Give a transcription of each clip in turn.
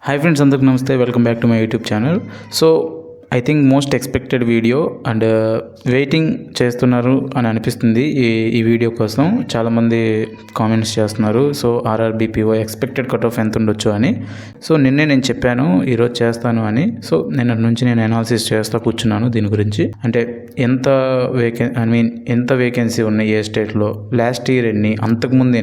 Hi friends, అందరికి నమస్తే. Welcome back to my YouTube channel. So I think most expected video and waiting చేస్తున్నారు అని అనిపిస్తుంది. ఈ వీడియో కోసం చాలామంది కామెంట్స్ చేస్తున్నారు. So RRB PO expected cut off ఎంత ఉండొచ్చు అని. సో నిన్నే నేను చెప్పాను ఈరోజు చేస్తాను అని. సో నిన్న నుంచి నేను అనాలిసిస్ చేస్తూ కూర్చున్నాను దీని గురించి. అంటే ఎంత వేకెన్సీ ఉన్నాయి ఏ స్టేట్లో, లాస్ట్ ఇయర్ ఎన్ని, అంతకుముందు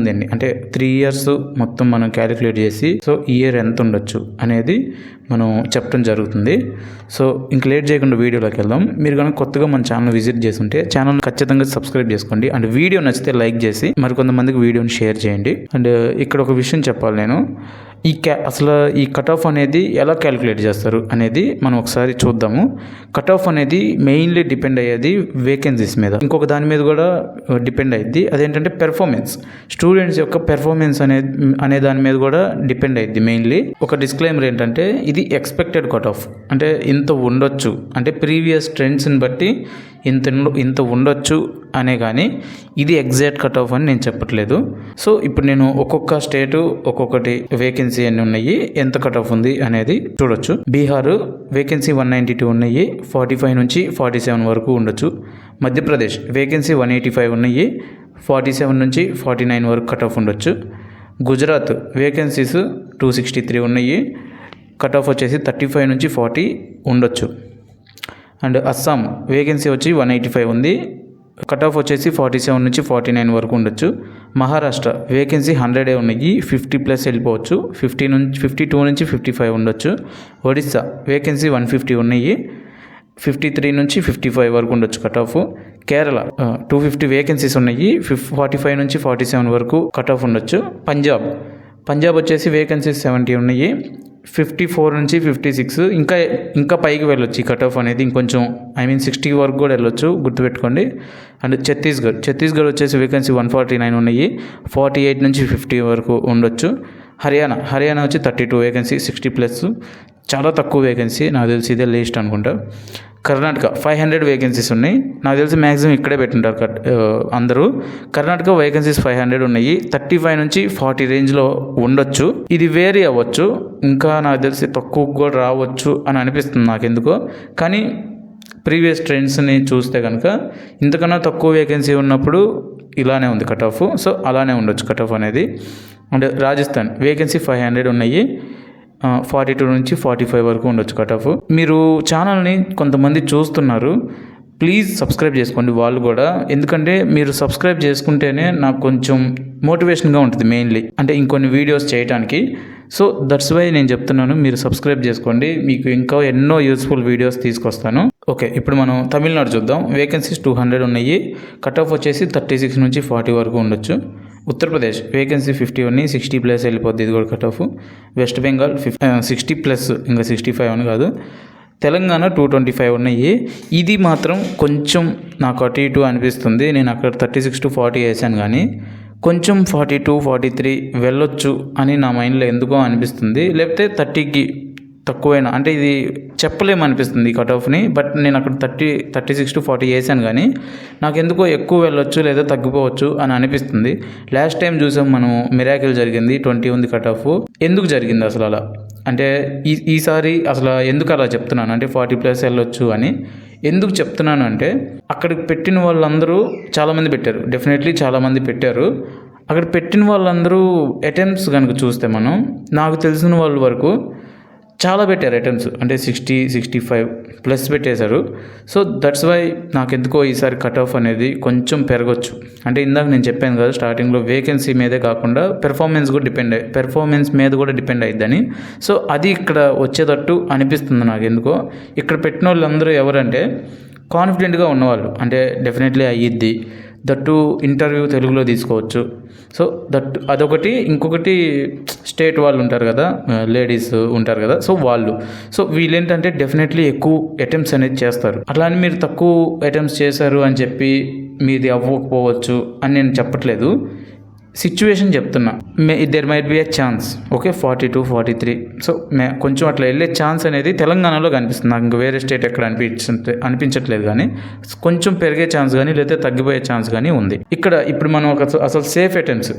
ఎన్ని అంటే 3 years మొత్తం మనం క్యాలిక్యులేట్ చేసి సో ఈ ఇయర్ ఎంత ఉండొచ్చు అనేది మనం చెప్పడం జరుగుతుంది. సో ఇంక లేట్ చేయకుండా వీడియోలోకి వెళ్దాం. మీరు కనుక కొత్తగా మన ఛానల్ విజిట్ చేస్తుంటే ఛానల్ ఖచ్చితంగా సబ్స్క్రైబ్ చేసుకోండి. అండ్ వీడియో నచ్చితే లైక్ చేసి మరికొంతమందికి వీడియోని షేర్ చేయండి. అండ్ ఇక్కడ ఒక విషయం చెప్పాలి నేను, అసలు ఈ కట్ ఆఫ్ అనేది ఎలా క్యాలిక్యులేట్ చేస్తారు అనేది మనం ఒకసారి చూద్దాము. కట్ ఆఫ్ అనేది మెయిన్లీ డిపెండ్ అయ్యేది వేకెన్సీస్ మీద, ఇంకొక దాని మీద కూడా డిపెండ్ అయ్యిద్ది. అదేంటంటే పెర్ఫార్మెన్స్, స్టూడెంట్స్ యొక్క పెర్ఫార్మెన్స్ అనే దాని మీద కూడా డిపెండ్ అయ్యిద్ది మెయిన్లీ. ఒక డిస్క్లైమర్ ఏంటంటే ఇది ఎక్స్పెక్టెడ్ కట్ ఆఫ్, అంటే ఇంత ఉండొచ్చు, అంటే ప్రీవియస్ ట్రెండ్స్ని బట్టి ఇంత ఉండొచ్చు అనే, కానీ ఇది ఎగ్జాక్ట్ కట్ ఆఫ్ అని నేను చెప్పట్లేదు. సో ఇప్పుడు నేను ఒక్కొక్క స్టేటు ఒక్కొక్కటి వేకెన్సీ ఎన్ని ఉన్నాయి, ఎంత కట్ ఆఫ్ ఉంది అనేది చూడొచ్చు. బీహార్ వేకెన్సీ 192 ఉన్నాయి, 45 నుంచి 47 వరకు ఉండొచ్చు. మధ్యప్రదేశ్ వేకెన్సీ 185 ఉన్నాయి, 47 నుంచి 49 వరకు కట్ ఆఫ్ ఉండొచ్చు. గుజరాత్ వేకెన్సీస్ 263 ఉన్నాయి, కట్ ఆఫ్ వచ్చేసి 35 నుంచి 40 ఉండొచ్చు. అండ్ అస్సాం వేకెన్సీ వచ్చి 185 ఉంది, కట్ ఆఫ్ వచ్చేసి 47 నుంచి 49 వరకు ఉండొచ్చు. మహారాష్ట్ర వేకెన్సీ 100 ఉన్నాయి, 50+ వెళ్ళిపోవచ్చు, 52 నుంచి 55 ఉండొచ్చు. ఒడిస్సా వేకెన్సీ 150 ఉన్నాయి, 53 నుంచి 55 వరకు ఉండొచ్చు కట్ ఆఫ్. కేరళ 250 వేకెన్సీస్ ఉన్నాయి, 45 నుంచి 47 వరకు కట్ ఆఫ్ ఉండొచ్చు. పంజాబ్ వచ్చేసి వేకెన్సీస్ 70 ఉన్నాయి, 54 నుంచి 56, ఇంకా పైకి వెళ్ళొచ్చు ఈ కట్ ఆఫ్ అనేది, ఇంకొంచెం 60 వరకు కూడా వెళ్ళొచ్చు, గుర్తుపెట్టుకోండి. అండ్ ఛత్తీస్గఢ్ వచ్చేసి వేకెన్సీ 149 ఉన్నాయి, 48 నుంచి 50 వరకు ఉండొచ్చు. హర్యానా వచ్చి 32 వేకెన్సీ, 60+, చాలా తక్కువ వేకెన్సీ, నాకు తెలిసి ఇదే లీస్ట్ అనుకుంటా. కర్ణాటక 500 వేకెన్సీస్ ఉన్నాయి, నాకు తెలిసి మ్యాక్సిమం ఇక్కడే పెట్టుంటారు అందరూ. కర్ణాటక వేకెన్సీస్ 500 ఉన్నాయి, 35 నుంచి 40 రేంజ్లో ఉండొచ్చు. ఇది వేరీ అవ్వచ్చు, ఇంకా నాకు తెలిసి తక్కువ కూడా రావచ్చు అని అనిపిస్తుంది నాకు ఎందుకో. కానీ ప్రీవియస్ ట్రెండ్స్ని చూస్తే కనుక ఇంతకన్నా తక్కువ వేకెన్సీ ఉన్నప్పుడు ఇలానే ఉంది కట్ ఆఫ్. సో అలానే ఉండొచ్చు కట్ ఆఫ్ అనేది. అండ్ రాజస్థాన్ వేకెన్సీ 500 ఉన్నాయి, 42 నుంచి 45 వరకు ఉండొచ్చు కట్ ఆఫ్. మీరు ఛానల్ని కొంతమంది చూస్తున్నారు, ప్లీజ్ సబ్స్క్రైబ్ చేసుకోండి వాళ్ళు కూడా, ఎందుకంటే మీరు సబ్స్క్రైబ్ చేసుకుంటేనే నాకు కొంచెం మోటివేషన్గా ఉంటుంది మెయిన్లీ, అంటే ఇంకొన్ని వీడియోస్ చేయడానికి. సో దట్స్ వై నేను చెప్తున్నాను, మీరు సబ్స్క్రైబ్ చేసుకోండి, మీకు ఇంకా ఎన్నో యూస్ఫుల్ వీడియోస్ తీసుకొస్తాను. ఓకే, ఇప్పుడు మనం తమిళనాడు చూద్దాం. వేకెన్సీస్ 200 ఉన్నాయి, కట్ ఆఫ్ వచ్చేసి 36 నుంచి 40 వరకు ఉండొచ్చు. ఉత్తరప్రదేశ్ వేకెన్సీ 50 ఉన్నాయి, 60+ వెళ్ళిపోద్ది, ఇది కూడా కట్ ఆఫ్. వెస్ట్ బెంగాల్ 60+, ఇంకా 65 అని కాదు. తెలంగాణ 225 ఉన్నాయి. ఇది మాత్రం కొంచెం నాకు అటు ఇటు అనిపిస్తుంది, నేను అక్కడ 36 to 40 వేసాను, కానీ కొంచెం 42, 43 వెళ్ళొచ్చు అని నా మైండ్లో ఎందుకో అనిపిస్తుంది. లేకపోతే 30కి తక్కువైనా, అంటే ఇది చెప్పలేమనిపిస్తుంది ఈ కట్ ఆఫ్ని. బట్ నేను అక్కడ 36 to 40 వేసాను, కానీ నాకు ఎందుకో ఎక్కువ వెళ్ళొచ్చు లేదా తగ్గిపోవచ్చు అని అనిపిస్తుంది. లాస్ట్ టైం చూసాం మనం, మిరాకిల్ జరిగింది, 20 ఉంది కట్ ఆఫ్. ఎందుకు జరిగింది అసలు అలా, అంటే ఈసారి అసలు ఎందుకు అలా చెప్తున్నాను అంటే 40+ వెళ్ళొచ్చు అని ఎందుకు చెప్తున్నాను అంటే, అక్కడికి పెట్టిన వాళ్ళందరూ చాలామంది పెట్టారు, డెఫినెట్లీ చాలామంది పెట్టారు. అక్కడ పెట్టిన వాళ్ళందరూ అటెంప్ట్స్ కనుక చూస్తే మనం, నాకు తెలిసిన వాళ్ళ వరకు చాలా పెట్టారు అటెంప్ట్స్, అంటే 60, 65+ పెట్టేశారు. సో దట్స్ వై నాకు ఎందుకో ఈసారి కట్ ఆఫ్ అనేది కొంచెం పెరగచ్చు. అంటే ఇందాక నేను చెప్పాను కదా స్టార్టింగ్లో, వేకెన్సీ మీదే కాకుండా పెర్ఫార్మెన్స్ మీద కూడా డిపెండ్ అయ్యిద్దని. సో అది ఇక్కడ వచ్చేటట్టు అనిపిస్తుంది నాకు ఎందుకో. ఇక్కడ పెట్టిన వాళ్ళందరూ ఎవరంటే కాన్ఫిడెంట్గా ఉన్నవాళ్ళు, అంటే డెఫినెట్లీ అయ్యిద్ది, దట్టు ఇంటర్వ్యూ తెలుగులో తీసుకోవచ్చు. సో అదొకటి. ఇంకొకటి స్టేట్ వాళ్ళు ఉంటారు కదా, లేడీస్ ఉంటారు కదా, సో వీళ్ళేంటంటే డెఫినెట్లీ ఎక్కువ అటెంప్ట్స్ అనేది చేస్తారు. అట్లా అని మీరు తక్కువ అటెంప్ట్స్ చేశారు అని చెప్పి మీది అవ్వకపోవచ్చు అని నేను చెప్పట్లేదు. సిచ్యువేషన్ చెప్తున్నా, there might be a chance. Okay, 42, 43. So కొంచెం అట్లా వెళ్ళే ఛాన్స్ అనేది తెలంగాణలో కనిపిస్తుంది నాకు. ఇంకా వేరే స్టేట్ ఎక్కడ అనిపించట్లేదు, కానీ కొంచెం పెరిగే ఛాన్స్ కానీ లేదా తగ్గిపోయే ఛాన్స్ కానీ ఉంది ఇక్కడ. ఇప్పుడు మనం అసలు safe attempts,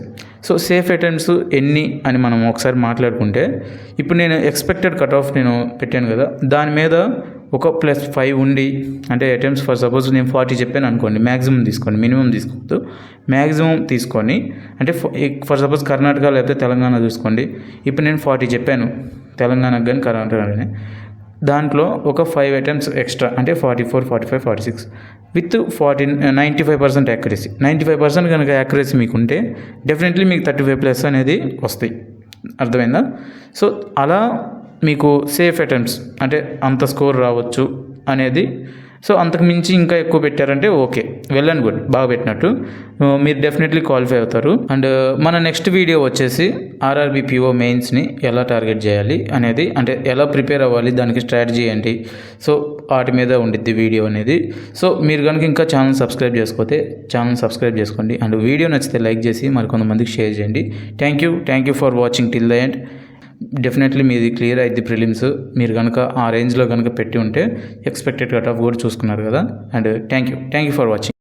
so safe attempts ఎన్ని అని మనం ఒకసారి మాట్లాడుకుంటే, ఇప్పుడు నేను ఎక్స్పెక్టెడ్ కట్ ఆఫ్ నేను పెట్టాను కదా, దాని మీద ఒక +5 ఉండి, అంటే అటెంప్ట్స్ ఫర్ సపోజ్ నేను 40 చెప్పాను అనుకోండి, మ్యాక్సిమం తీసుకోండి, మినిమం తీసుకోవద్దు, మ్యాక్సిమం తీసుకొని, అంటే ఫర్ సపోజ్ కర్ణాటక లేకపోతే తెలంగాణ చూసుకోండి. ఇప్పుడు నేను 40 చెప్పాను తెలంగాణకు కానీ కర్ణాటక కానీ, దాంట్లో ఒక 5 అటెంప్ట్స్ ఎక్స్ట్రా, అంటే 44, 45, 46 విత్ 95% యాక్యురసీ. 95% కనుక యాక్యురసీ మీకు ఉంటే డెఫినెట్లీ మీకు 35+ అనేది వస్తాయి. అర్థమైందా? సో అలా మీకు సేఫ్ అటెంప్ట్స్ అంటే అంత స్కోర్ రావచ్చు అనేది. సో అంతకు మించి ఇంకా ఎక్కువ పెట్టారంటే ఓకే, వెల్ అండ్ గుడ్, బాగా పెట్టినట్టు, మీరు డెఫినెట్లీ క్వాలిఫై అవుతారు. అండ్ మన నెక్స్ట్ వీడియో వచ్చేసి ఆర్ఆర్బీ పిఓ మెయిన్స్ని ఎలా టార్గెట్ చేయాలి అనేది, అంటే ఎలా ప్రిపేర్ అవ్వాలి, దానికి స్ట్రాటజీ ఏంటి, సో వాటి మీద ఉండిద్ది వీడియో అనేది. సో మీరు కనుక ఇంకా ఛానల్ సబ్స్క్రైబ్ చేసుకోతే ఛానల్ సబ్స్క్రైబ్ చేసుకోండి. అండ్ వీడియో నచ్చితే లైక్ చేసి మరి కొంతమందికి షేర్ చేయండి. Thank you for watching till the end. Definitely మీది క్లియర్ అయింది ప్రిలిమ్స్. మీరు కనుక ఆ రేంజ్లో కనుక పెట్టి ఉంటే ఎక్స్పెక్టెడ్ కట్ ఆఫ్ కూడా చూసుకున్నారు కదా. And thank you for watching.